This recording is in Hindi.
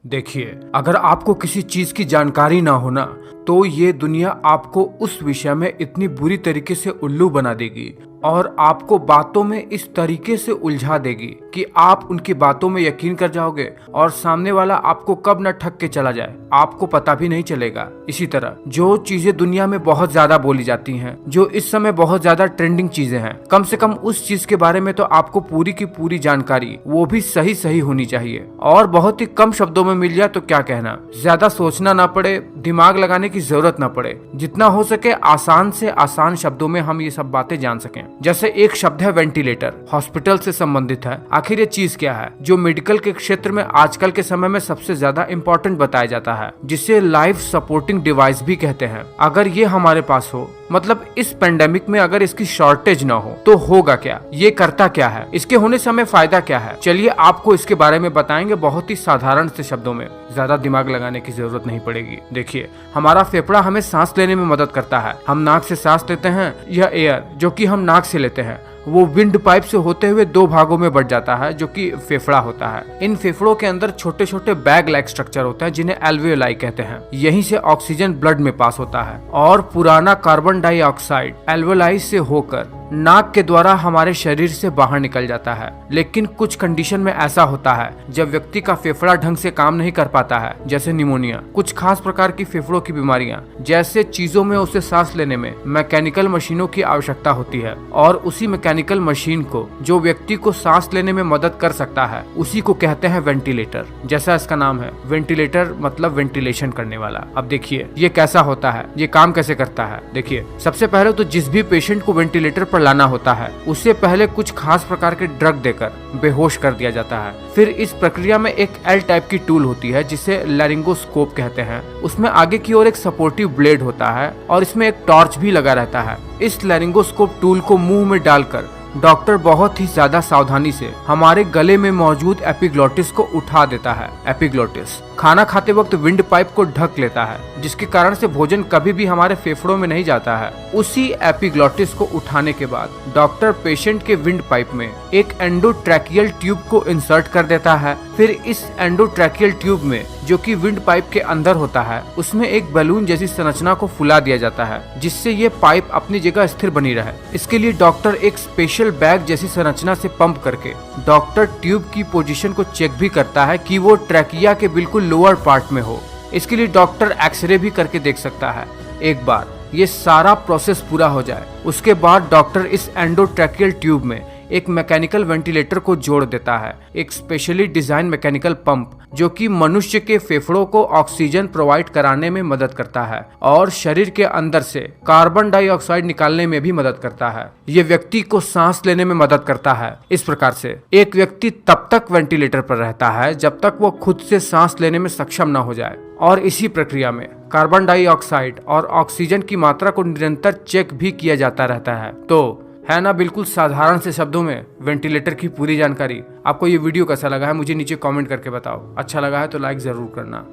देखिए, अगर आपको किसी चीज की जानकारी ना हो ना, तो ये दुनिया आपको उस विषय में इतनी बुरी तरीके से उल्लू बना देगी और आपको बातों में इस तरीके से उलझा देगी कि आप उनकी बातों में यकीन कर जाओगे और सामने वाला आपको कब न ठग के चला जाए आपको पता भी नहीं चलेगा। इसी तरह जो चीजें दुनिया में बहुत ज्यादा बोली जाती हैं, जो इस समय बहुत ज्यादा ट्रेंडिंग चीजें हैं, कम से कम उस चीज के बारे में तो आपको पूरी की पूरी जानकारी, वो भी सही सही होनी चाहिए और बहुत ही कम शब्दों में मिल जाए तो क्या कहना। ज्यादा सोचना ना पड़े, दिमाग लगाने की जरूरत ना पड़े, जितना हो सके आसान से आसान शब्दों में हम ये सब बातें जान सकें। जैसे एक शब्द है वेंटिलेटर, हॉस्पिटल से संबंधित है। आखिर ये चीज क्या है जो मेडिकल के क्षेत्र में आजकल के समय में सबसे ज्यादा इम्पोर्टेंट बताया जाता है, जिसे लाइफ सपोर्टिंग डिवाइस भी कहते हैं। अगर ये हमारे पास हो, मतलब इस पेंडेमिक में अगर इसकी शॉर्टेज ना हो तो होगा क्या, ये करता क्या है, इसके होने से हमें फायदा क्या है, चलिए आपको इसके बारे में बताएंगे बहुत ही साधारण से शब्दों में। ज्यादा दिमाग लगाने की जरूरत नहीं पड़ेगी। देखिए, हमारा फेफड़ा हमें सांस लेने में मदद करता है। हम नाक से सांस लेते हैं। यह एयर जो कि हम नाक से लेते हैं वो विंड पाइप से होते हुए दो भागों में बढ़ जाता है, जो कि फेफड़ा होता है। इन फेफड़ों के अंदर छोटे छोटे बैग लाइक स्ट्रक्चर होते हैं जिन्हें एल्वियोलाई कहते हैं। यहीं से ऑक्सीजन ब्लड में पास होता है और पुराना कार्बन डाइऑक्साइड एल्वियोलाई से होकर नाक के द्वारा हमारे शरीर से बाहर निकल जाता है। लेकिन कुछ कंडीशन में ऐसा होता है जब व्यक्ति का फेफड़ा ढंग से काम नहीं कर पाता है, जैसे निमोनिया, कुछ खास प्रकार की फेफड़ों की बीमारियां, जैसे चीजों में उसे सांस लेने में मैकेनिकल मशीनों की आवश्यकता होती है और उसी मैकेनिकल मशीन को जो व्यक्ति को सांस लेने में मदद कर सकता है उसी को कहते हैं वेंटिलेटर। जैसा इसका नाम है, वेंटिलेटर मतलब वेंटिलेशन करने वाला। अब देखिए ये कैसा होता है, ये काम कैसे करता है। देखिए, सबसे पहले तो जिस भी पेशेंट को वेंटिलेटर पर लाना होता है उससे पहले कुछ खास प्रकार के ड्रग देकर बेहोश कर दिया जाता है। फिर इस प्रक्रिया में एक एल टाइप की टूल होती है जिसे लैरिंगोस्कोप कहते हैं। उसमें आगे की ओर एक सपोर्टिव ब्लेड होता है और इसमें एक टॉर्च भी लगा रहता है। इस लैरिंगोस्कोप टूल को मुंह में डालकर डॉक्टर बहुत ही ज्यादा सावधानी से हमारे गले में मौजूद एपिग्लोटिस को उठा देता है। एपिग्लोटिस खाना खाते वक्त विंड पाइप को ढक लेता है, जिसके कारण से भोजन कभी भी हमारे फेफड़ों में नहीं जाता है। उसी एपिग्लोटिस को उठाने के बाद डॉक्टर पेशेंट के विंड पाइप में एक एंडोट्रैकियल ट्यूब को इंसर्ट कर देता है। फिर इस एंडोट्रैकियल ट्यूब में, जो कि विंड पाइप के अंदर होता है, उसमें एक बैलून जैसी संरचना को फुला दिया जाता है जिससे ये पाइप अपनी जगह स्थिर बनी रहे। इसके लिए डॉक्टर एक स्पेशल बैग जैसी संरचना से पंप करके डॉक्टर ट्यूब की पोजीशन को चेक भी करता है कि वो ट्रैकिया के बिल्कुल लोअर पार्ट में हो। इसके लिए डॉक्टर एक्सरे भी करके देख सकता है। एक बार ये सारा प्रोसेस पूरा हो जाए उसके बाद डॉक्टर इस एंडोट्रैकियल ट्यूब में एक मैकेनिकल वेंटिलेटर को जोड़ देता है, एक स्पेशली डिजाइन मैकेनिकल पंप जो कि मनुष्य के फेफड़ों को ऑक्सीजन प्रोवाइड कराने में मदद करता है और शरीर के अंदर से कार्बन डाइऑक्साइड निकालने में भी मदद करता है। ये व्यक्ति को सांस लेने में मदद करता है। इस प्रकार से एक व्यक्ति तब तक वेंटिलेटर पर रहता है जब तक वो खुद से सांस लेने में सक्षम न हो जाए और इसी प्रक्रिया में कार्बन डाइऑक्साइड और ऑक्सीजन की मात्रा को निरंतर चेक भी किया जाता रहता है। तो है ना बिल्कुल साधारण से शब्दों में वेंटिलेटर की पूरी जानकारी। आपको ये वीडियो कैसा लगा है मुझे नीचे कमेंट करके बताओ। अच्छा लगा है तो लाइक जरूर करना।